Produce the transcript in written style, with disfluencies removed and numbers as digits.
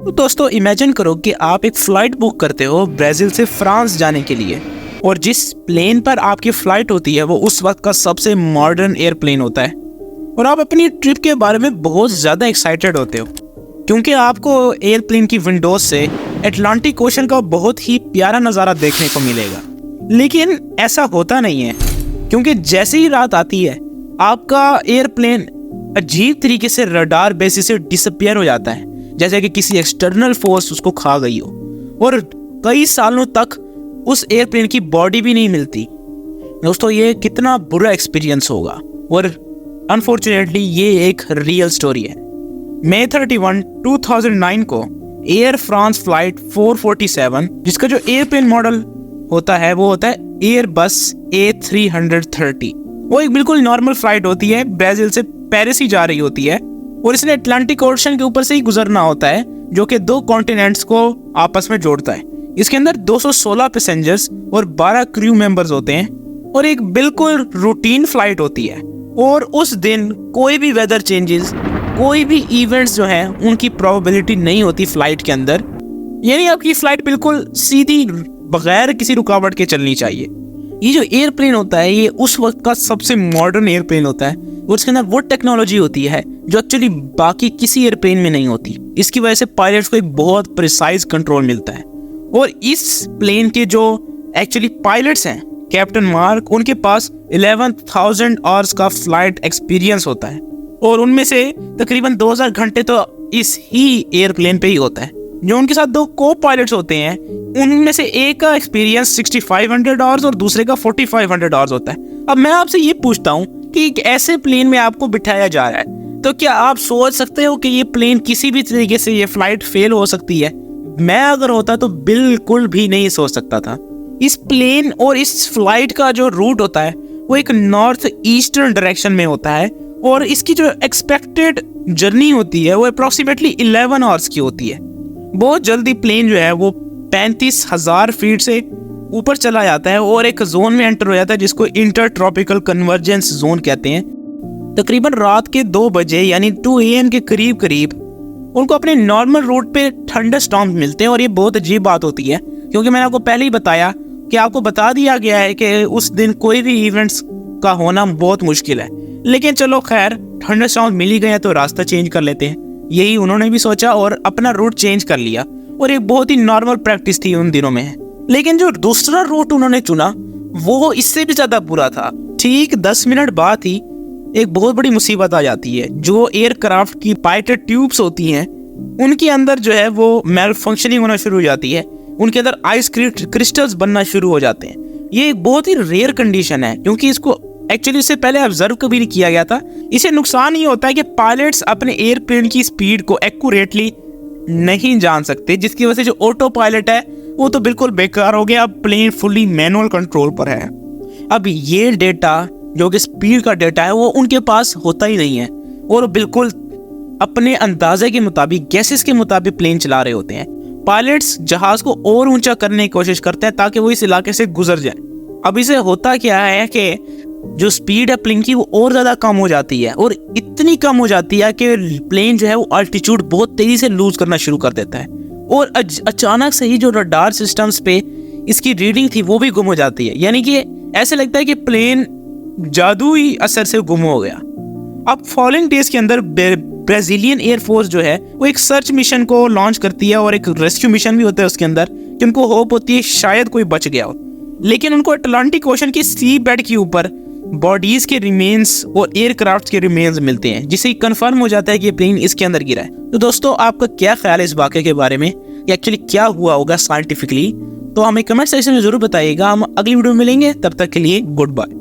तो दोस्तों इमेजिन करो कि आप एक फ़्लाइट बुक करते हो ब्राज़ील से फ्रांस जाने के लिए, और जिस प्लेन पर आपकी फ़्लाइट होती है वो उस वक्त का सबसे मॉडर्न एयरप्लेन होता है, और आप अपनी ट्रिप के बारे में बहुत ज़्यादा एक्साइटेड होते हो क्योंकि आपको एयरप्लेन की विंडोज से अटलांटिक ओशन का बहुत ही प्यारा नज़ारा देखने को मिलेगा। लेकिन ऐसा होता नहीं है, क्योंकि जैसे ही रात आती है आपका एयरप्लेन अजीब तरीके से रडार बेसिस से डिसअपियर हो जाता है, जैसे कि किसी एक्सटर्नल फोर्स उसको खा गई हो, और कई सालों तक उस एयरप्लेन की बॉडी भी नहीं मिलती। दोस्तों ये कितना बुरा एक्सपीरियंस होगा, और अनफॉर्चुनेटली ये एक रियल स्टोरी है। मई 31, 2009 को एयर फ्रांस फ्लाइट 447, जिसका जो एयरप्लेन मॉडल होता है वो होता है एयरबस A330। वो एक बिल्कुल नॉर्मल फ्लाइट होती है, ब्राज़ील से पेरिस ही जा रही होती है, और इसने अटलांटिक ओशन के ऊपर से ही गुजरना होता है, जो कि दो कॉन्टिनेंट्स को आपस में जोड़ता है। इसके अंदर 216 पैसेंजर्स और 12 क्रू मेंबर्स होते हैं, और एक बिल्कुल रूटीन फ्लाइट होती है। और उस दिन कोई भी वेदर चेंजेस, कोई भी इवेंट्स जो हैं उनकी प्रोबेबिलिटी नहीं होती फ्लाइट के अंदर, यानी आपकी फ्लाइट बिल्कुल सीधी बगैर किसी रुकावट के चलनी चाहिए। ये जो एयरप्लेन होता है ये उस वक्त का सबसे मॉडर्न एयरप्लेन होता है, और उसके अंदर वो टेक्नोलॉजी होती है जो एक्चुअली बाकी किसी एयरप्लेन में नहीं होती। इसकी वजह से पायलट्स को एक बहुत प्रिसाइज कंट्रोल मिलता है। और इस प्लेन के जो एक्चुअली पायलट्स हैं, कैप्टन मार्क, उनके पास 11,000 आवर्स का फ्लाइट एक्सपीरियंस होता है, और उनमें से तकरीबन 2000 घंटे तो इस ही एयरप्लेन पे ही होता है। जो उनके साथ दो को पायलट्स होते हैं उनमें से एक का एक्सपीरियंस 6500 आवर्स और दूसरे का 4500 आवर्स होता है। अब मैं आपसे ये पूछता हूँ कि एक ऐसे प्लेन में आपको बिठाया जा रहा है, तो क्या आप सोच सकते हो कि ये प्लेन किसी भी तरीके से ये फ्लाइट फेल हो सकती है? मैं अगर होता तो बिल्कुल भी नहीं सोच सकता था। इस प्लेन और इस फ्लाइट का जो रूट होता है वो एक नॉर्थ ईस्टर्न डायरेक्शन में होता है, और इसकी जो एक्सपेक्टेड जर्नी होती है वो अप्रॉक्सीमेटली 11 आवर्स की होती है। बहुत जल्दी प्लेन जो है वो 35,000 फीट से ऊपर चला जाता है और एक जोन में एंटर हो जाता है जिसको इंटर ट्रॉपिकल कन्वर्जेंस जोन कहते हैं। तकरीबन रात के 2 बजे यानी 2 AM के करीब करीब उनको अपने नॉर्मल रूट पे थंडरस्टॉर्म मिलते हैं, और ये बहुत अजीब बात होती है क्योंकि मैंने आपको पहले ही बताया कि आपको बता दिया गया है कि उस दिन कोई भी इवेंट्स का होना बहुत मुश्किल है। लेकिन चलो खैर, थंडरस्टॉर्म मिल ही गए तो रास्ता चेंज कर लेते हैं, यही उन्होंने भी सोचा और अपना रूट चेंज कर लिया, और एक बहुत ही नॉर्मल प्रैक्टिस थी उन दिनों में। लेकिन जो दूसरा रूट उन्होंने चुना वो इससे भी ज्यादा बुरा था। ठीक 10 मिनट बाद ही एक बहुत बड़ी मुसीबत आ जाती है। जो एयरक्राफ्ट की पायलट ट्यूब्स होती हैं उनके अंदर जो है वो मैल फंक्शनिंग होना शुरू हो जाती है, उनके अंदर आइस क्रिस्टल्स बनना शुरू हो जाते हैं। ये एक बहुत ही रेयर कंडीशन है क्योंकि इसको एक्चुअली इससे पहले ऑब्जर्व कभी नहीं किया गया था। इसे नुकसान ये होता है कि पायलट्स अपने एयरप्लेन की स्पीड को एक्यूरेटली नहीं जान सकते, जिसकी वजह से जो ऑटो पायलट है वो तो बिल्कुल बेकार हो गया। अब प्लेन फुली मैनुअल कंट्रोल पर है। अब ये डेटा जो कि स्पीड का डेटा है वो उनके पास होता ही नहीं है, और बिल्कुल अपने अंदाजे के मुताबिक, गैसेस के मुताबिक प्लेन चला रहे होते हैं। पायलट्स जहाज को और ऊंचा करने की कोशिश करते हैं ताकि वो इस इलाके से गुजर जाए। अब इसे होता क्या है कि जो स्पीड है प्लेन की वो और ज़्यादा कम हो जाती है, और इतनी कम हो जाती है कि प्लेन जो है वो अल्टीट्यूड बहुत तेज़ी से लूज करना शुरू कर देता है, और अचानक से ही जो रडार सिस्टम्स पे इसकी रीडिंग थी वो भी गुम हो जाती है। यानी कि ऐसे लगता है कि प्लेन जादुई असर से गुम हो गया। अब फॉलोइंग डेज के अंदर ब्राज़ीलियन एयरफोर्स जो है वो एक सर्च मिशन को लॉन्च करती है, और एक रेस्क्यू मिशन भी होता है उसके अंदर, कि उनको होप होती है शायद कोई बच गया हो। लेकिन उनको अटलांटिक ओशन की सी बेड के ऊपर बॉडीज के रिमेन्स और एयरक्राफ्ट के रिमेन्स मिलते हैं, जिससे कंफर्म हो जाता है कि प्लेन इसके अंदर गिरा है। तो दोस्तों आपका क्या ख्याल है इस वाक़े के बारे में, कि एक्चुअली क्या हुआ होगा साइंटिफिकली? तो हमें कमेंट सेक्शन में जरूर बताइएगा। हम अगली वीडियो में मिलेंगे, तब तक के लिए गुड बाय।